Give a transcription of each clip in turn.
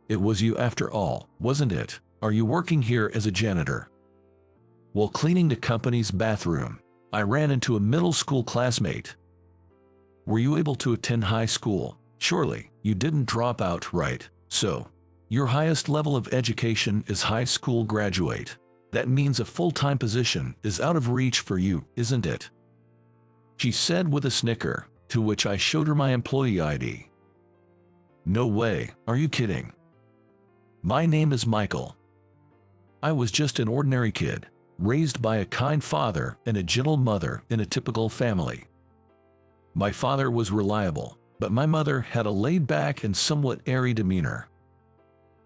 It was you after all, wasn't it? Are you working here as a janitor? While cleaning the company's bathroom, I ran into a middle school classmate. Were you able to attend high school? Surely, you didn't drop out, right? So, your highest level of education is high school graduate. That means a full-time position is out of reach for you, isn't it? She said with a snicker, to which I showed her my employee ID. No way, are you kidding? My name is Michael. I was just an ordinary kid, raised by a kind father and a gentle mother in a typical family. My father was reliable, but my mother had a laid-back and somewhat airy demeanor.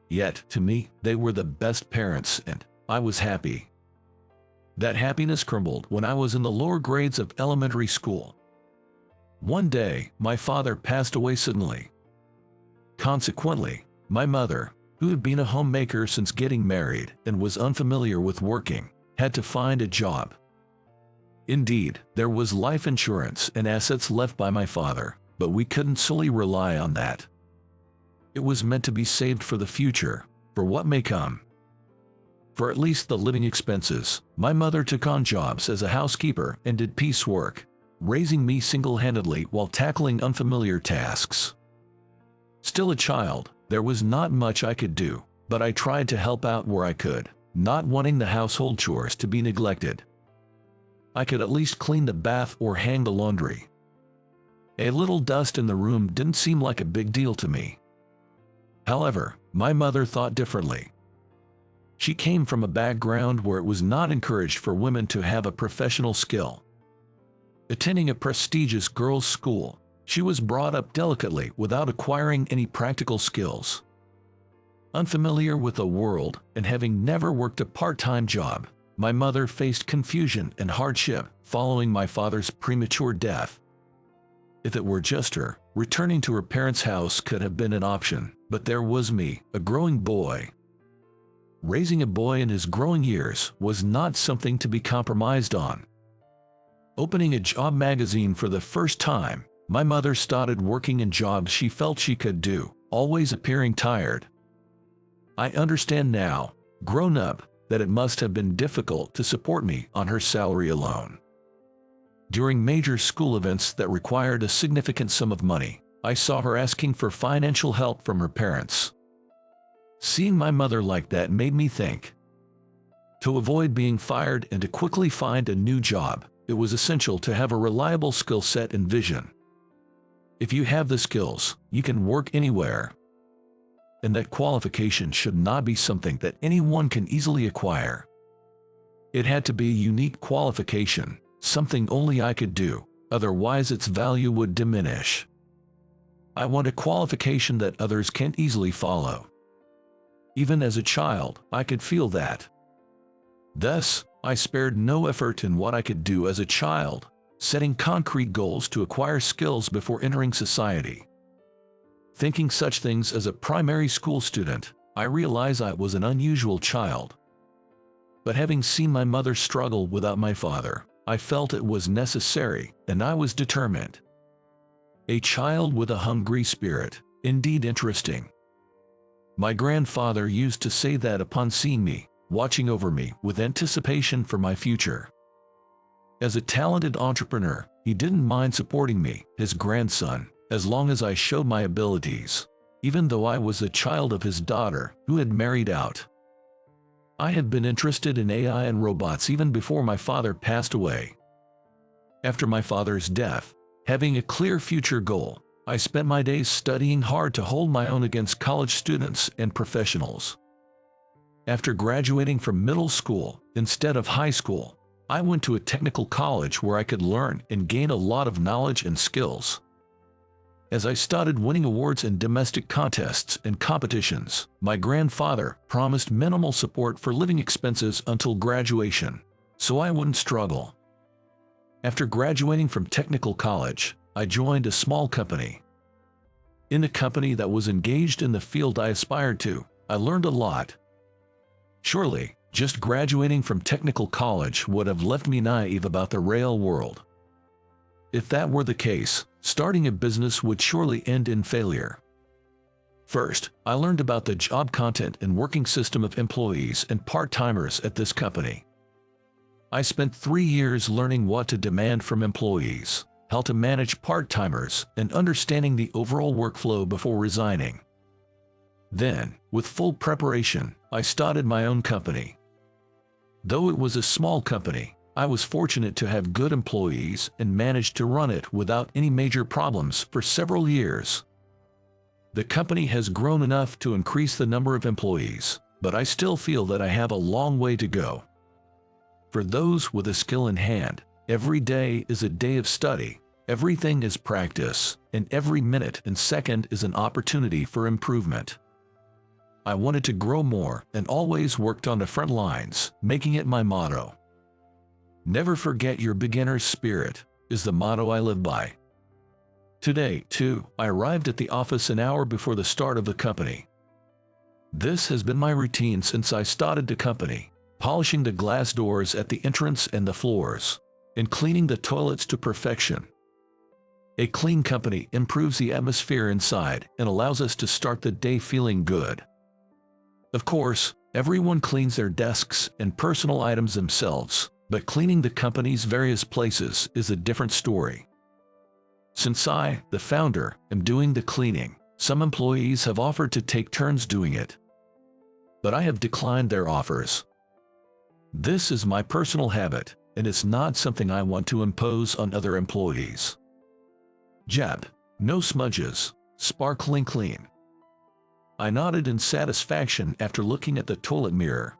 Yet, to me, they were the best parents, and I was happy. That happiness crumbled when I was in the lower grades of elementary school. One day, my father passed away suddenly. Consequently, my mother, who had been a homemaker since getting married and was unfamiliar with working, had to find a job. Indeed, there was life insurance and assets left by my father, but we couldn't solely rely on that. It was meant to be saved for the future, for what may come. For at least the living expenses, my mother took on jobs as a housekeeper and did piecework, raising me single-handedly while tackling unfamiliar tasks. Still a child, there was not much I could do, but I tried to help out where I could, not wanting the household chores to be neglected. I could at least clean the bath or hang the laundry. A little dust in the room didn't seem like a big deal to me. However, my mother thought differently. She came from a background where it was not encouraged for women to have a professional skill. Attending a prestigious girls' school, she was brought up delicately without acquiring any practical skills. Unfamiliar with the world and having never worked a part-time job, my mother faced confusion and hardship following my father's premature death. If it were just her, returning to her parents' house could have been an option, but there was me, a growing boy. Raising a boy in his growing years was not something to be compromised on. Opening a job magazine for the first time, my mother started working in jobs she felt she could do, always appearing tired. I understand now, grown up, that it must have been difficult to support me on her salary alone. During major school events that required a significant sum of money, I saw her asking for financial help from her parents. Seeing my mother like that made me think. To avoid being fired and to quickly find a new job, it was essential to have a reliable skill set and vision. If you have the skills, you can work anywhere. And that qualification should not be something that anyone can easily acquire. It had to be a unique qualification, something only I could do, otherwise its value would diminish. I want a qualification that others can't easily follow. Even as a child, I could feel that. Thus, I spared no effort in what I could do as a child, setting concrete goals to acquire skills before entering society. Thinking such things as a primary school student, I realized I was an unusual child. But having seen my mother struggle without my father, I felt it was necessary, and I was determined. A child with a hungry spirit, indeed interesting. My grandfather used to say that upon seeing me, watching over me with anticipation for my future. As a talented entrepreneur, he didn't mind supporting me, his grandson, as long as I showed my abilities, even though I was a child of his daughter, who had married out. I had been interested in AI and robots even before my father passed away. After my father's death, having a clear future goal, I spent my days studying hard to hold my own against college students and professionals. After graduating from middle school, instead of high school, I went to a technical college where I could learn and gain a lot of knowledge and skills. As I started winning awards in domestic contests and competitions, my grandfather promised minimal support for living expenses until graduation, so I wouldn't struggle. After graduating from technical college, I joined a small company. In a company that was engaged in the field I aspired to, I learned a lot. Surely, just graduating from technical college would have left me naive about the real world. If that were the case, starting a business would surely end in failure. First, I learned about the job content and working system of employees and part-timers at this company. I spent 3 years learning what to demand from employees, how to manage part-timers, and understanding the overall workflow before resigning. Then, with full preparation, I started my own company. Though it was a small company, I was fortunate to have good employees and managed to run it without any major problems for several years. The company has grown enough to increase the number of employees, but I still feel that I have a long way to go. For those with a skill in hand, every day is a day of study, everything is practice, and every minute and second is an opportunity for improvement. I wanted to grow more and always worked on the front lines, making it my motto. Never forget your beginner's spirit is the motto I live by. Today, too, I arrived at the office an hour before the start of the company. This has been my routine since I started the company, polishing the glass doors at the entrance and the floors, and cleaning the toilets to perfection. A clean company improves the atmosphere inside and allows us to start the day feeling good. Of course, everyone cleans their desks and personal items themselves, but cleaning the company's various places is a different story. Since I, the founder, am doing the cleaning, some employees have offered to take turns doing it. But I have declined their offers. This is my personal habit, and it's not something I want to impose on other employees. Jab, no smudges, sparkling clean. I nodded in satisfaction after looking at the toilet mirror.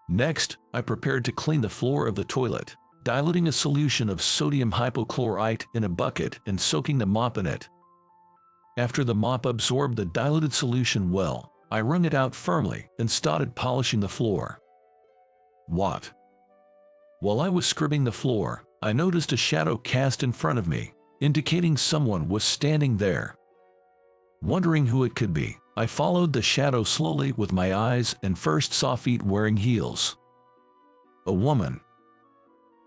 Next, I prepared to clean the floor of the toilet, diluting a solution of sodium hypochlorite in a bucket and soaking the mop in it. After the mop absorbed the diluted solution well, I wrung it out firmly and started polishing the floor. What? While I was scrubbing the floor, I noticed a shadow cast in front of me, indicating someone was standing there. Wondering who it could be, I followed the shadow slowly with my eyes and first saw feet wearing heels. A woman.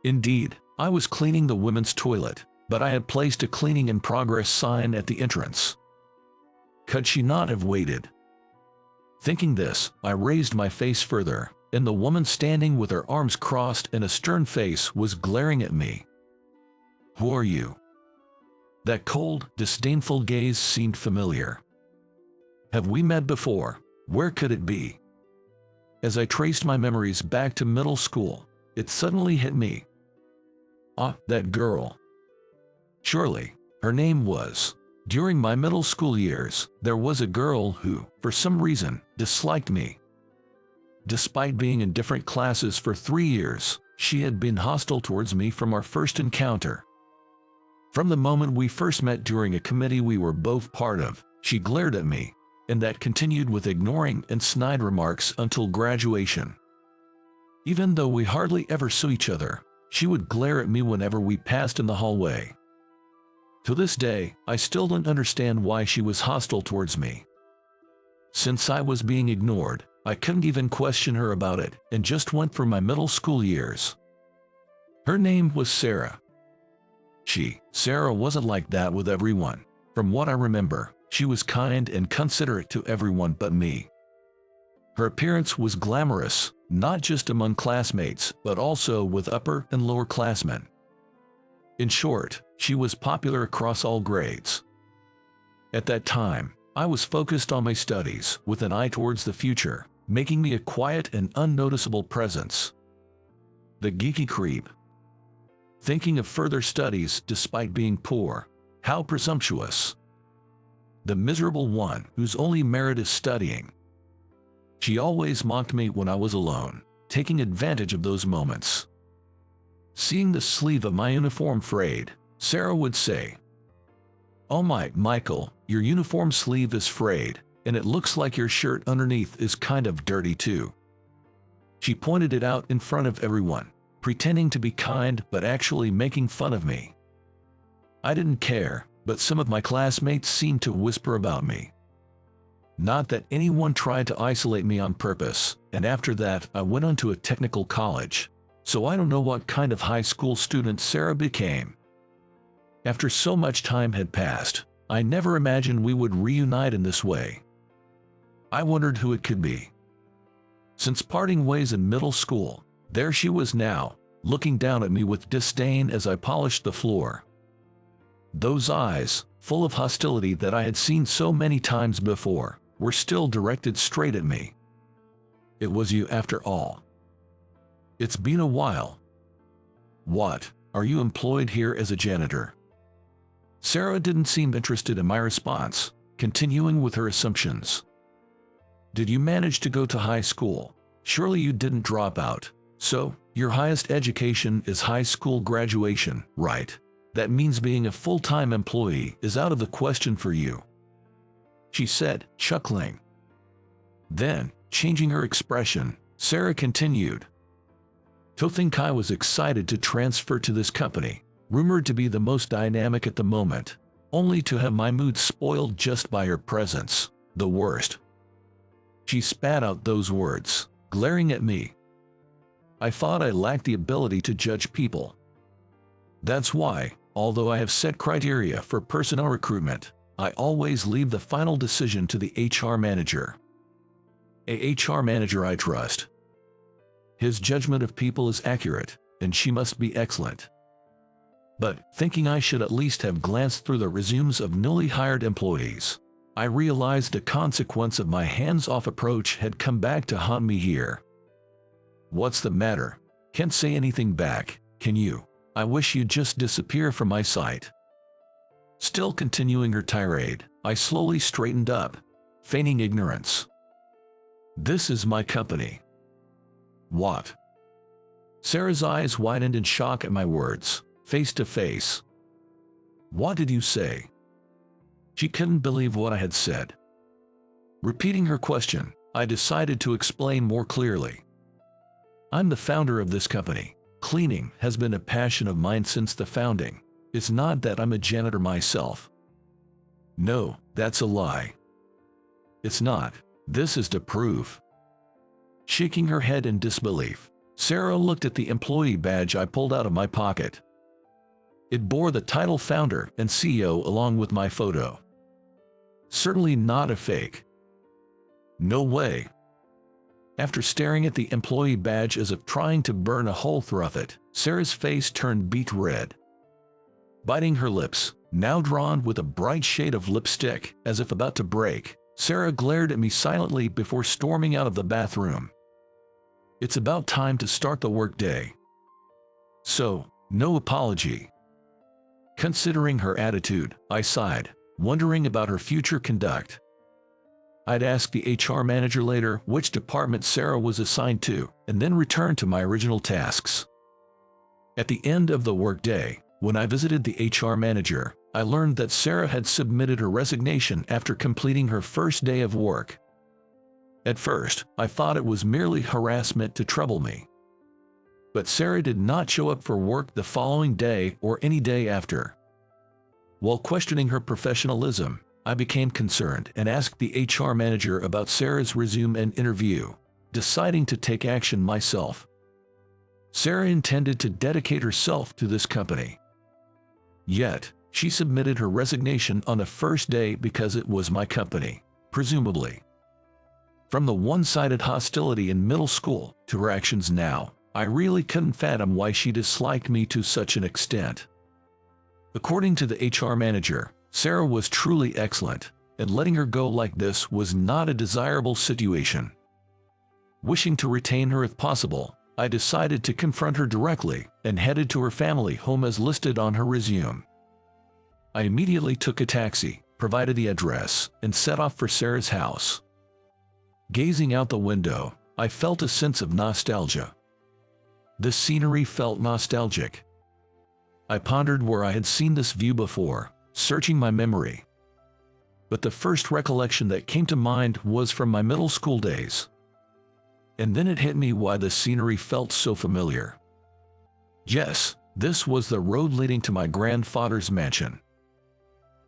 Indeed, I was cleaning the women's toilet, but I had placed a cleaning in progress sign at the entrance. Could she not have waited? Thinking this, I raised my face further, and the woman standing with her arms crossed and a stern face was glaring at me. Who are you? That cold, disdainful gaze seemed familiar. Have we met before? Where could it be? As I traced my memories back to middle school, it suddenly hit me. Ah, that girl. Surely, her name was. During my middle school years, there was a girl who, for some reason, disliked me. Despite being in different classes for 3 years, she had been hostile towards me from our first encounter. From the moment we first met during a committee we were both part of, she glared at me, and that continued with ignoring and snide remarks until graduation. Even though we hardly ever saw each other, she would glare at me whenever we passed in the hallway. To this day, I still don't understand why she was hostile towards me. Since I was being ignored, I couldn't even question her about it and just went through my middle school years. Her name was Sarah. Sarah wasn't like that with everyone. From what I remember, she was kind and considerate to everyone but me. Her appearance was glamorous, not just among classmates, but also with upper and lower classmen. In short, she was popular across all grades. At that time, I was focused on my studies with an eye towards the future, making me a quiet and unnoticeable presence. The geeky creep. Thinking of further studies despite being poor. How presumptuous. The miserable one whose only merit is studying. She always mocked me when I was alone, taking advantage of those moments. Seeing the sleeve of my uniform frayed, Sarah would say, "Oh Michael, your uniform sleeve is frayed, and it looks like your shirt underneath is kind of dirty too." She pointed it out in front of everyone, pretending to be kind but actually making fun of me. I didn't care, but some of my classmates seemed to whisper about me. Not that anyone tried to isolate me on purpose, and after that I went on to a technical college, so I don't know what kind of high school student Sarah became. After so much time had passed, I never imagined we would reunite in this way. I wondered who it could be. Since parting ways in middle school, there she was now, looking down at me with disdain as I polished the floor. Those eyes, full of hostility that I had seen so many times before, were still directed straight at me. It was you after all. It's been a while. What, are you employed here as a janitor? Sarah didn't seem interested in my response, continuing with her assumptions. Did you manage to go to high school? Surely you didn't drop out. So, your highest education is high school graduation, right? That means being a full-time employee is out of the question for you, she said, chuckling. Then, changing her expression, Sarah continued. To think I was excited to transfer to this company, rumored to be the most dynamic at the moment, only to have my mood spoiled just by her presence, the worst. She spat out those words, glaring at me. I thought I lacked the ability to judge people. That's why, although I have set criteria for personnel recruitment, I always leave the final decision to the HR manager. A HR manager I trust. His judgment of people is accurate, and she must be excellent. But, thinking I should at least have glanced through the resumes of newly hired employees, I realized the consequence of my hands-off approach had come back to haunt me here. What's the matter? Can't say anything back, can you? I wish you'd just disappear from my sight. Still continuing her tirade, I slowly straightened up, feigning ignorance. This is my company. What? Sarah's eyes widened in shock at my words, face to face. What did you say? She couldn't believe what I had said. Repeating her question, I decided to explain more clearly. I'm the founder of this company. Cleaning has been a passion of mine since the founding. It's not that I'm a janitor myself. No, that's a lie. It's not. This is to prove. Shaking her head in disbelief, Sarah looked at the employee badge I pulled out of my pocket. It bore the title founder and CEO along with my photo. Certainly not a fake. No way. After staring at the employee badge as if trying to burn a hole through it, Sarah's face turned beet red. Biting her lips, now drawn with a bright shade of lipstick, as if about to break, Sarah glared at me silently before storming out of the bathroom. It's about time to start the workday. So, no apology. Considering her attitude, I sighed, wondering about her future conduct. I'd ask the HR manager later which department Sarah was assigned to, and then return to my original tasks. At the end of the workday, when I visited the HR manager, I learned that Sarah had submitted her resignation after completing her first day of work. At first, I thought it was merely harassment to trouble me. But Sarah did not show up for work the following day or any day after. While questioning her professionalism, I became concerned and asked the HR manager about Sarah's resume and interview, deciding to take action myself. Sarah intended to dedicate herself to this company. Yet, she submitted her resignation on the first day because it was my company, presumably. From the one-sided hostility in middle school to her actions now, I really couldn't fathom why she disliked me to such an extent. According to the HR manager, Sarah was truly excellent, and letting her go like this was not a desirable situation. Wishing to retain her if possible, I decided to confront her directly and headed to her family home as listed on her resume. I immediately took a taxi, provided the address, and set off for Sarah's house. Gazing out the window, I felt a sense of nostalgia. The scenery felt nostalgic. I pondered where I had seen this view before, searching my memory. But the first recollection that came to mind was from my middle school days. And then it hit me why the scenery felt so familiar. Yes, this was the road leading to my grandfather's mansion.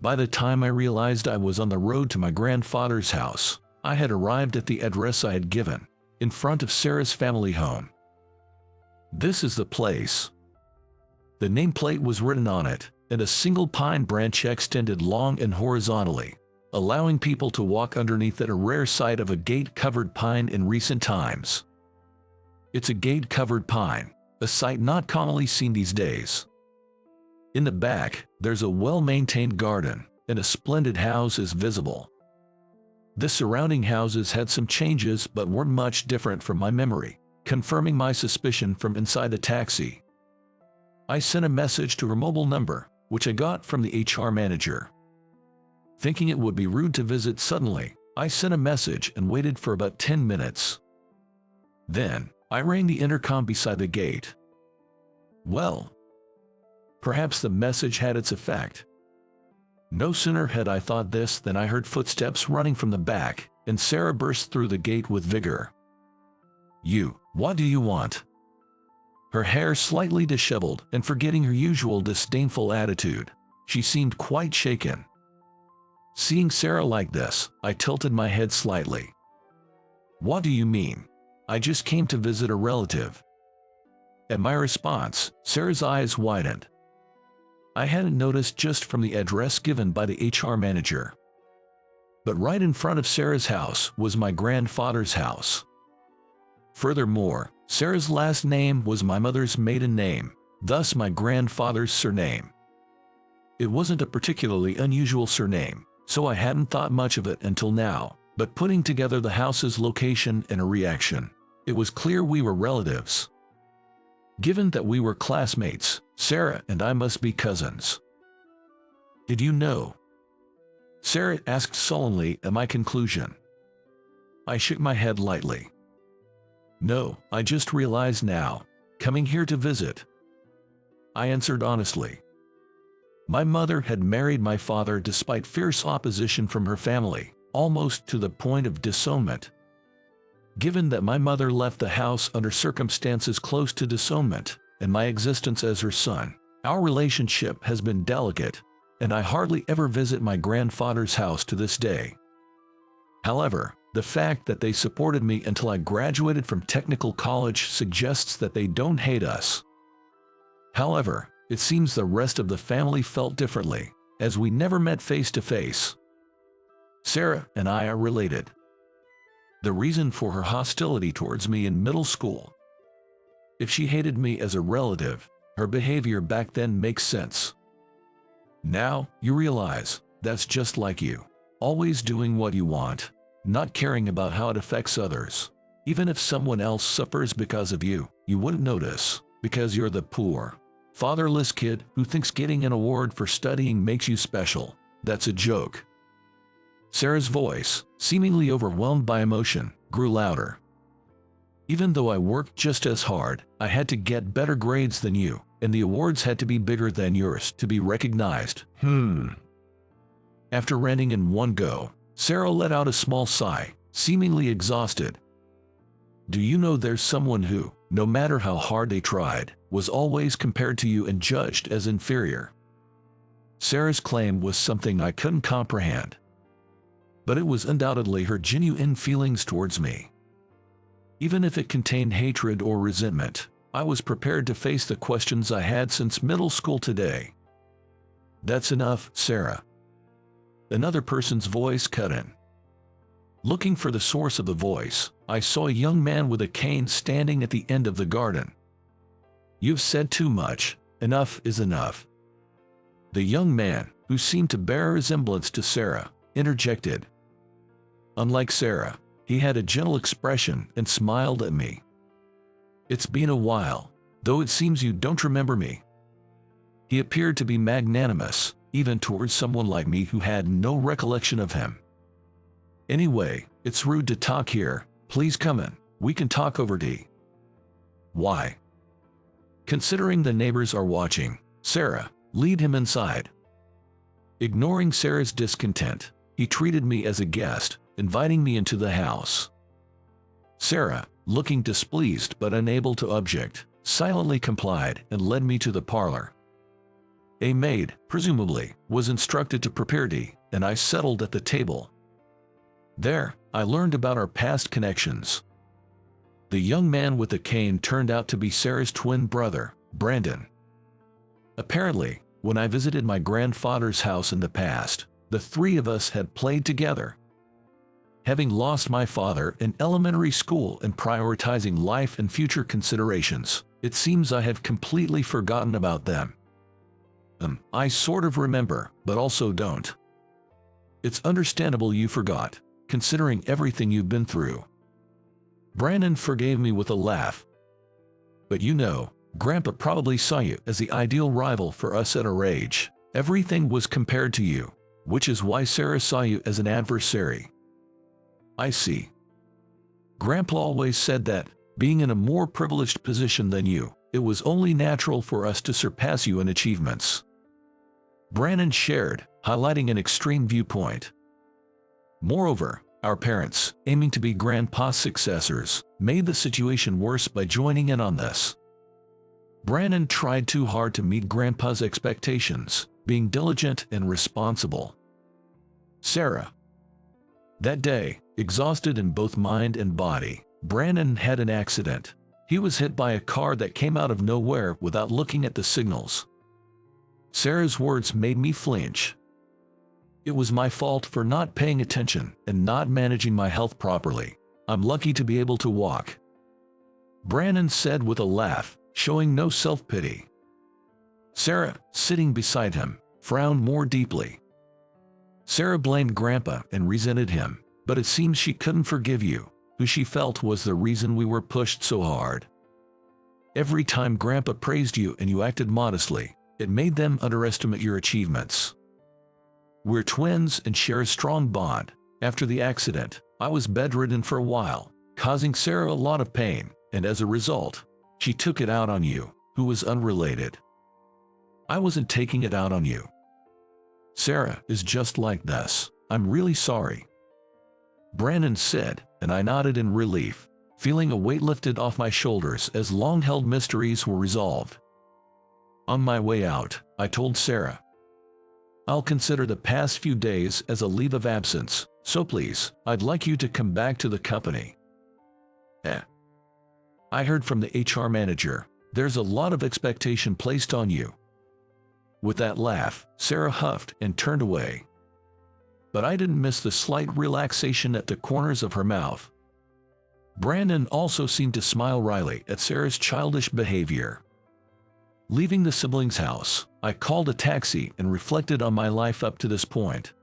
By the time I realized I was on the road to my grandfather's house, I had arrived at the address I had given, in front of Sarah's family home. This is the place. The nameplate was written on it, and a single pine branch extended long and horizontally, allowing people to walk underneath it, a rare sight of a gate-covered pine in recent times. It's a gate-covered pine, a sight not commonly seen these days. In the back, there's a well-maintained garden, and a splendid house is visible. The surrounding houses had some changes but weren't much different from my memory, confirming my suspicion from inside the taxi. I sent a message to her mobile number, which I got from the HR manager. Thinking it would be rude to visit suddenly, I sent a message and waited for about 10 minutes. Then, I rang the intercom beside the gate. Well, perhaps the message had its effect. No sooner had I thought this than I heard footsteps running from the back, and Sarah burst through the gate with vigor. "You, what do you want?" Her hair slightly disheveled, and forgetting her usual disdainful attitude, she seemed quite shaken. Seeing Sarah like this, I tilted my head slightly. "What do you mean? I just came to visit a relative." At my response, Sarah's eyes widened. I hadn't noticed just from the address given by the HR manager. But right in front of Sarah's house was my grandfather's house. Furthermore, Sarah's last name was my mother's maiden name, thus my grandfather's surname. It wasn't a particularly unusual surname, so I hadn't thought much of it until now, but putting together the house's location and a reaction, it was clear we were relatives. Given that we were classmates, Sarah and I must be cousins. "Did you know?" Sarah asked sullenly at my conclusion. I shook my head lightly. "No, I just realized now, coming here to visit," I answered honestly. My mother had married my father despite fierce opposition from her family, almost to the point of disownment. Given that my mother left the house under circumstances close to disownment, and my existence as her son, our relationship has been delicate, and I hardly ever visit my grandfather's house to this day. However, the fact that they supported me until I graduated from technical college suggests that they don't hate us. However, it seems the rest of the family felt differently, as we never met face to face. Sarah and I are related. The reason for her hostility towards me in middle school. If she hated me as a relative, her behavior back then makes sense. Now, you realize, that's just like you. Always doing what you want, not caring about how it affects others. Even if someone else suffers because of you, you wouldn't notice, because you're the poor, fatherless kid who thinks getting an award for studying makes you special. That's a joke. Sarah's voice, seemingly overwhelmed by emotion, grew louder. "Even though I worked just as hard, I had to get better grades than you, and the awards had to be bigger than yours to be recognized." After ranting in one go, Sarah let out a small sigh, seemingly exhausted. "Do you know there's someone who, no matter how hard they tried, was always compared to you and judged as inferior?" Sarah's claim was something I couldn't comprehend. But it was undoubtedly her genuine feelings towards me. Even if it contained hatred or resentment, I was prepared to face the questions I had since middle school today. "That's enough, Sarah." Another person's voice cut in. Looking for the source of the voice, I saw a young man with a cane standing at the end of the garden. "You've said too much. Enough is enough." The young man, who seemed to bear a resemblance to Sarah, interjected. Unlike Sarah, he had a gentle expression and smiled at me. "It's been a while, though it seems you don't remember me." He appeared to be magnanimous, even towards someone like me who had no recollection of him. "Anyway, it's rude to talk here. Please come in. We can talk over tea." "Why?" "Considering the neighbors are watching, Sarah, lead him inside." Ignoring Sarah's discontent, he treated me as a guest, inviting me into the house. Sarah, looking displeased but unable to object, silently complied and led me to the parlor. A maid, presumably, was instructed to prepare tea, and I settled at the table. There, I learned about our past connections. The young man with the cane turned out to be Sarah's twin brother, Brandon. Apparently, When I visited my grandfather's house in the past, the three of us had played together. Having lost my father in elementary school and prioritizing life and future considerations, it seems I have completely forgotten about them. I sort of remember, but also don't. It's understandable you forgot, considering everything you've been through. Brandon forgave me with a laugh. But you know, Grandpa probably saw you as the ideal rival for us at our age. Everything was compared to you, which is why Sarah saw you as an adversary. I see. Grandpa always said that, being in a more privileged position than you, it was only natural for us to surpass you in achievements. Brandon shared, highlighting an extreme viewpoint. Moreover, our parents, aiming to be Grandpa's successors, made the situation worse by joining in on this. Brandon tried too hard to meet Grandpa's expectations, being diligent and responsible. Sarah. That day, exhausted in both mind and body, Brandon had an accident. He was hit by a car that came out of nowhere without looking at the signals. Sarah's words made me flinch. It was my fault for not paying attention and not managing my health properly. I'm lucky to be able to walk. Brandon said with a laugh, showing no self-pity. Sarah, sitting beside him, frowned more deeply. Sarah blamed Grandpa and resented him, but it seems she couldn't forgive you, who she felt was the reason we were pushed so hard. Every time Grandpa praised you and you acted modestly, it made them underestimate your achievements. We're twins and share a strong bond. After the accident, I was bedridden for a while, causing Sarah a lot of pain, and as a result, she took it out on you, who was unrelated. I wasn't taking it out on you. Sarah is just like this. I'm really sorry. Brandon said, and I nodded in relief, feeling a weight lifted off my shoulders as long-held mysteries were resolved. On my way out, I told Sarah, I'll consider the past few days as a leave of absence, so please, I'd like you to come back to the company. I heard from the HR manager, there's a lot of expectation placed on you. With that laugh, Sarah huffed and turned away. But I didn't miss the slight relaxation at the corners of her mouth. Brandon also seemed to smile wryly at Sarah's childish behavior. Leaving the siblings' house, I called a taxi and reflected on my life up to this point.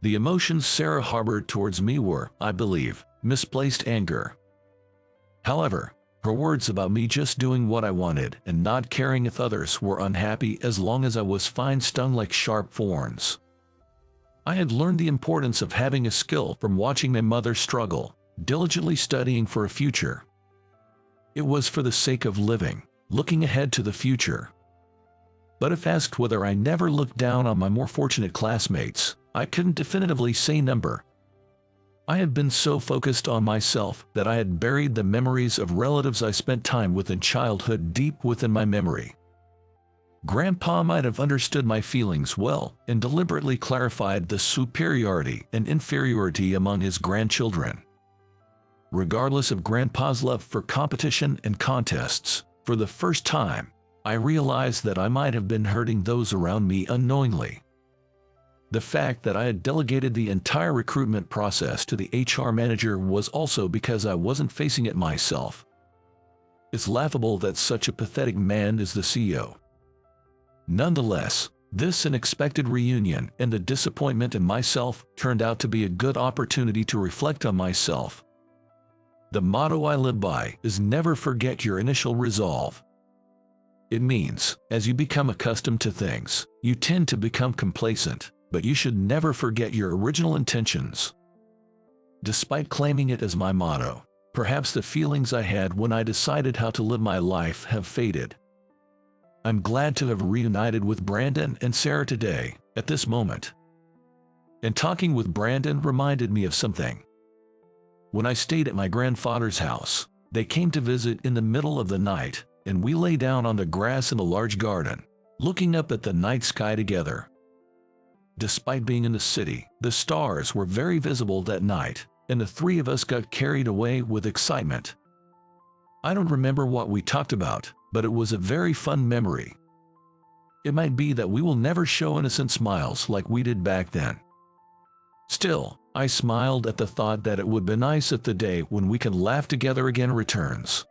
The emotions Sarah harbored towards me were, I believe, misplaced anger. However, her words about me just doing what I wanted and not caring if others were unhappy as long as I was fine stung like sharp thorns. I had learned the importance of having a skill from watching my mother struggle, diligently studying for a future. It was for the sake of living, looking ahead to the future. But if asked whether I never looked down on my more fortunate classmates, I couldn't definitively say number. I had been so focused on myself that I had buried the memories of relatives I spent time with in childhood deep within my memory. Grandpa might have understood my feelings well and deliberately clarified the superiority and inferiority among his grandchildren. Regardless of Grandpa's love for competition and contests, for the first time, I realized that I might have been hurting those around me unknowingly. The fact that I had delegated the entire recruitment process to the HR manager was also because I wasn't facing it myself. It's laughable that such a pathetic man is the CEO. Nonetheless, this unexpected reunion and the disappointment in myself turned out to be a good opportunity to reflect on myself. The motto I live by is never forget your initial resolve. It means, as you become accustomed to things, you tend to become complacent, but you should never forget your original intentions. Despite claiming it as my motto, perhaps the feelings I had when I decided how to live my life have faded. I'm glad to have reunited with Brandon and Sarah today, at this moment. And talking with Brandon reminded me of something. When I stayed at my grandfather's house, they came to visit in the middle of the night, and we lay down on the grass in the large garden, looking up at the night sky together. Despite being in the city, the stars were very visible that night, and the three of us got carried away with excitement. I don't remember what we talked about, but it was a very fun memory. It might be that we will never show innocent smiles like we did back then. Still, I smiled at the thought that it would be nice if the day when we can laugh together again returns.